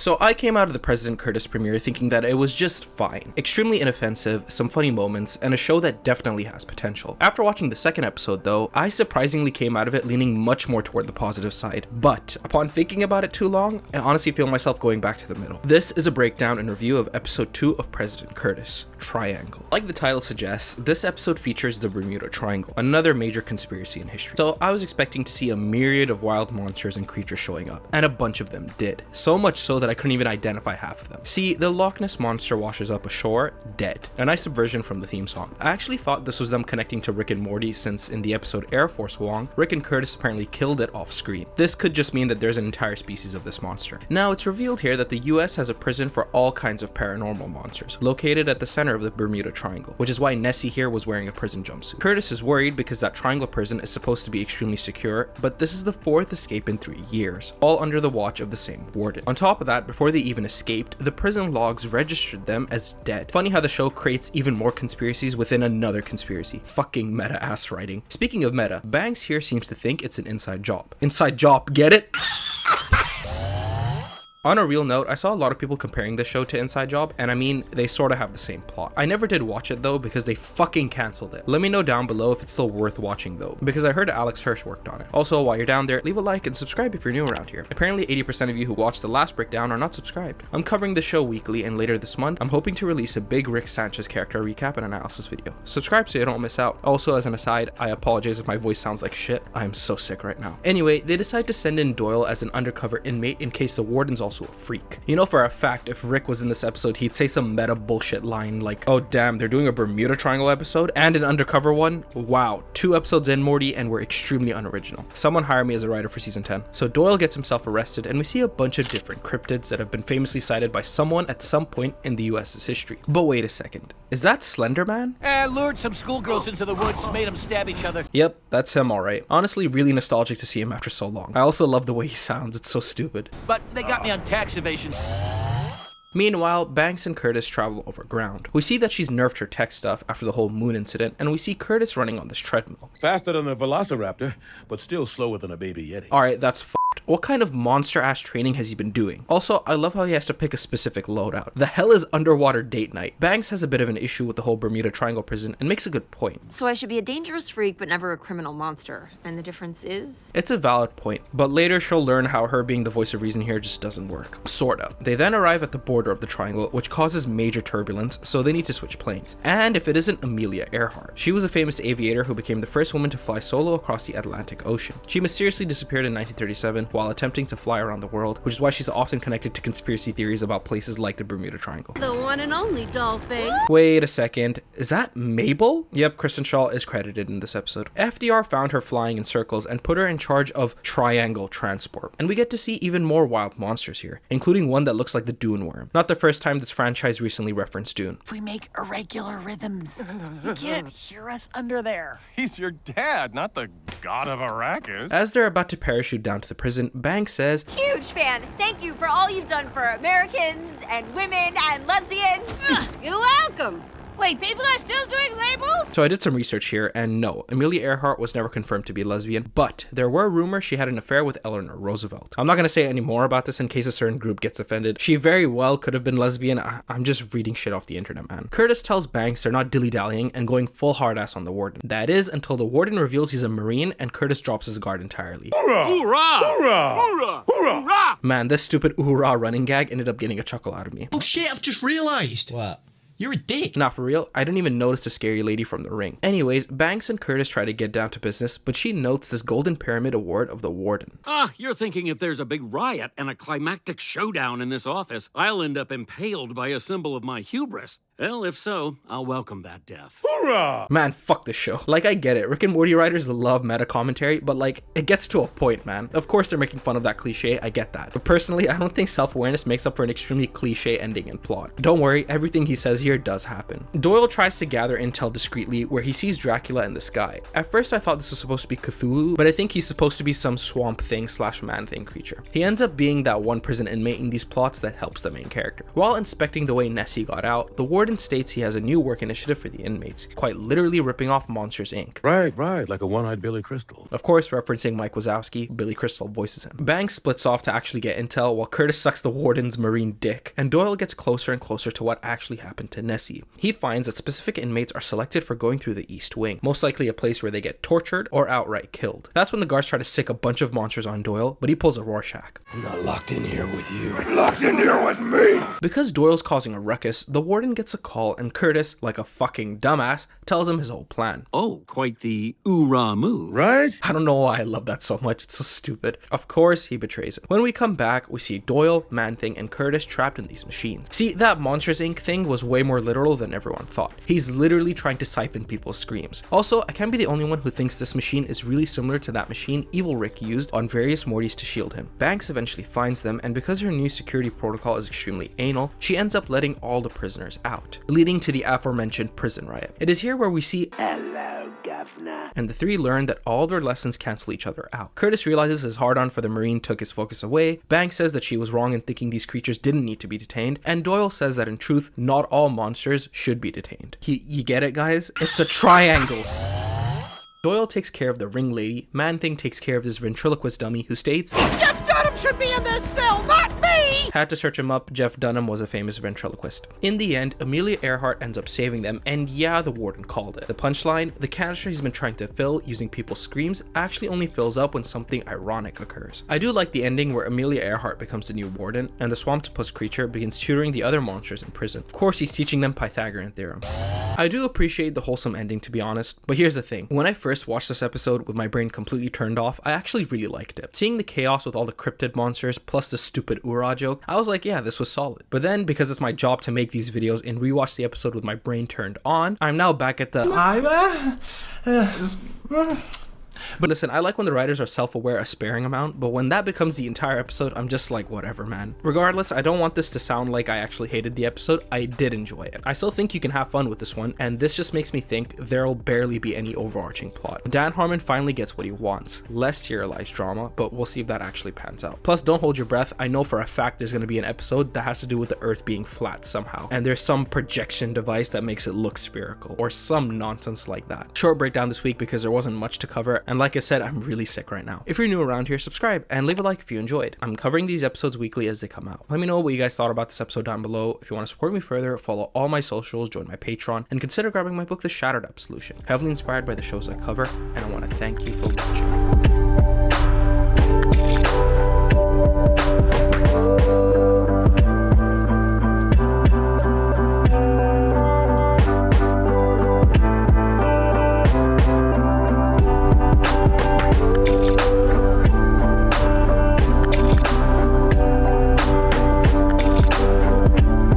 So I came out of the President Curtis premiere thinking that it was just fine, extremely inoffensive, some funny moments, and a show that definitely has potential. After watching the second episode though, I surprisingly came out of it leaning much more toward the positive side, but upon thinking about it too long, I honestly feel myself going back to the middle. This is a breakdown and review of episode 2 of President Curtis, Triangle. Like the title suggests, this episode features the Bermuda Triangle, another major conspiracy in history. So I was expecting to see a myriad of wild monsters and creatures showing up, and a bunch of them did. So much so that I couldn't even identify half of them. See, the Loch Ness monster washes up ashore, dead. A nice subversion from the theme song. I actually thought this was them connecting to Rick and Morty, since in the episode Air Force Wong, Rick and Curtis apparently killed it off screen. This could just mean that there's an entire species of this monster. Now, it's revealed here that the US has a prison for all kinds of paranormal monsters, located at the center of the Bermuda Triangle, which is why Nessie here was wearing a prison jumpsuit. Curtis is worried because that triangle prison is supposed to be extremely secure, but this is the 4th escape in 3 years, all under the watch of the same warden. On top of that, before they even escaped, the prison logs registered them as dead. Funny how the show creates even more conspiracies within another conspiracy. Fucking meta ass writing. Speaking of meta, Banks here seems to think it's an inside job. Inside job, get it? On a real note, I saw a lot of people comparing this show to Inside Job, and I mean, they sorta have the same plot. I never did watch it though because they fucking cancelled it. Let me know down below if it's still worth watching though, because I heard Alex Hirsch worked on it. Also, while you're down there, leave a like and subscribe if you're new around here. Apparently 80% of you who watched the last breakdown are not subscribed. I'm covering the show weekly, and later this month, I'm hoping to release a big Rick Sanchez character recap and analysis video. Subscribe so you don't miss out. Also, as an aside, I apologize if my voice sounds like shit. I am so sick right now. Anyway, they decide to send in Doyle as an undercover inmate in case the warden's also a freak. You know for a fact, if Rick was in this episode, he'd say some meta bullshit line like, oh damn, they're doing a Bermuda Triangle episode and an undercover one? Wow, 2 episodes in, Morty, and we're extremely unoriginal. Someone hire me as a writer for season 10. So Doyle gets himself arrested, and we see a bunch of different cryptids that have been famously cited by someone at some point in the US's history. But wait a second, is that Slender Man? Lured some schoolgirls into the woods, made them stab each other. Yep, that's him alright. Honestly, really nostalgic to see him after so long. I also love the way he sounds, it's so stupid. But they got me on tax evasion. Meanwhile, Banks and Curtis travel over ground. We see that she's nerfed her tech stuff after the whole moon incident, and we see Curtis running on this treadmill. Faster than a velociraptor, but still slower than a baby yeti. Alright, that's f***ed. What kind of monster-ass training has he been doing? Also, I love how he has to pick a specific loadout. The hell is underwater date night? Banks has a bit of an issue with the whole Bermuda Triangle prison and makes a good point. So I should be a dangerous freak, but never a criminal monster. And the difference is? It's a valid point, but later she'll learn how her being the voice of reason here just doesn't work. Sorta. They then arrive at the border of the triangle, which causes major turbulence, so they need to switch planes. And if it isn't Amelia Earhart, she was a famous aviator who became the first woman to fly solo across the Atlantic Ocean. She mysteriously disappeared in 1937 while attempting to fly around the world, which is why she's often connected to conspiracy theories about places like the Bermuda Triangle. The one and only dollface. Wait a second, is that Mabel? Yep, Kristen Shaw is credited in this episode. FDR found her flying in circles and put her in charge of triangle transport. And we get to see even more wild monsters here, including one that looks like the Dune worm. Not the first time this franchise recently referenced Dune. If we make irregular rhythms, you can't hear us under there. He's your dad, not the god of Arrakis. As they're about to parachute down to the prison, Banks says, Huge fan. Thank you for all you've done for Americans and women and lesbians. You're welcome. Wait, people are still doing labels? So I did some research here, and no, Amelia Earhart was never confirmed to be lesbian, but there were rumors she had an affair with Eleanor Roosevelt. I'm not going to say any more about this in case a certain group gets offended. She very well could have been lesbian. I'm just reading shit off the internet, man. Curtis tells Banks they're not dilly-dallying and going full hard-ass on the warden. That is, until the warden reveals he's a Marine and Curtis drops his guard entirely. Hoorah! Hoorah! Hoorah! Hoorah! Hoorah! Hoorah! Man, this stupid hoorah running gag ended up getting a chuckle out of me. Oh shit, I've just realised. What? You're a dick. Not for real, I didn't even notice the scary lady from The Ring. Anyways, Banks and Curtis try to get down to business, but she notes this Golden Pyramid Award of the Warden. You're thinking if there's a big riot and a climactic showdown in this office, I'll end up impaled by a symbol of my hubris. Well, if so, I'll welcome that death. Hoorah! Man, fuck this show. Like, I get it, Rick and Morty writers love meta commentary, but like, it gets to a point, man. Of course they're making fun of that cliche, I get that. But personally, I don't think self-awareness makes up for an extremely cliche ending and plot. Don't worry, everything he says here does happen. Doyle tries to gather intel discreetly where he sees Dracula in the sky. At first I thought this was supposed to be Cthulhu, but I think he's supposed to be some swamp thing / man thing creature. He ends up being that one prison inmate in these plots that helps the main character. While inspecting the way Nessie got out, the warden warden states he has a new work initiative for the inmates, quite literally ripping off Monsters Inc. Right, like a one-eyed Billy Crystal. Of course, referencing Mike Wazowski, Billy Crystal voices him. Banks splits off to actually get intel while Curtis sucks the warden's marine dick, and Doyle gets closer and closer to what actually happened to Nessie. He finds that specific inmates are selected for going through the East Wing, most likely a place where they get tortured or outright killed. That's when the guards try to sick a bunch of monsters on Doyle, but he pulls a Rorschach. I'm not locked in here with you. I'm locked in here with me! Because Doyle's causing a ruckus, the warden gets a call and Curtis, like a fucking dumbass, tells him his whole plan. Oh, quite the oorah move. Right? I don't know why I love that so much, it's so stupid. Of course, he betrays him. When we come back, we see Doyle, Man-Thing, and Curtis trapped in these machines. See, that Monsters Inc. thing was way more literal than everyone thought. He's literally trying to siphon people's screams. Also, I can't be the only one who thinks this machine is really similar to that machine Evil Rick used on various Mortys to shield him. Banks eventually finds them, and because her new security protocol is extremely anal, she ends up letting all the prisoners out, leading to the aforementioned prison riot. It is here where we see "Hello, Governor," and the three learn that all their lessons cancel each other out. Curtis realizes his hard-on for the Marine took his focus away, Banks says that she was wrong in thinking these creatures didn't need to be detained, and Doyle says that in truth, not all monsters should be detained. You get it, guys? It's a triangle. Doyle takes care of the ring lady, Man-Thing takes care of this ventriloquist dummy who states, Jeff Dunham should be in this cell, not me! Had to search him up, Jeff Dunham was a famous ventriloquist. In the end, Amelia Earhart ends up saving them, and yeah, the warden called it. The punchline, the canister he's been trying to fill using people's screams actually only fills up when something ironic occurs. I do like the ending where Amelia Earhart becomes the new warden, and the swamptopus creature begins tutoring the other monsters in prison. Of course, he's teaching them Pythagorean theorem. I do appreciate the wholesome ending, to be honest, but here's the thing. When I first watched this episode with my brain completely turned off, I actually really liked it. Seeing the chaos with all the cryptid monsters plus the stupid Ura joke, I was like, yeah, this was solid. But then, because it's my job to make these videos and rewatch the episode with my brain turned on, I'm now back at the But listen, I like when the writers are self-aware a sparing amount, but when that becomes the entire episode, I'm just like, whatever, man. Regardless, I don't want this to sound like I actually hated the episode. I did enjoy it. I still think you can have fun with this one, and this just makes me think there'll barely be any overarching plot. Dan Harmon finally gets what he wants. Less serialized drama, but we'll see if that actually pans out. Plus, don't hold your breath. I know for a fact there's going to be an episode that has to do with the Earth being flat somehow, and there's some projection device that makes it look spherical, or some nonsense like that. Short breakdown this week because there wasn't much to cover, and like I said, I'm really sick right now. If you're new around here, subscribe and leave a like if you enjoyed. I'm covering these episodes weekly as they come out. Let me know what you guys thought about this episode down below. If you want to support me further, follow all my socials, join my Patreon, and consider grabbing my book, The Shattered Absolution. Heavily inspired by the shows I cover, and I want to thank you for watching.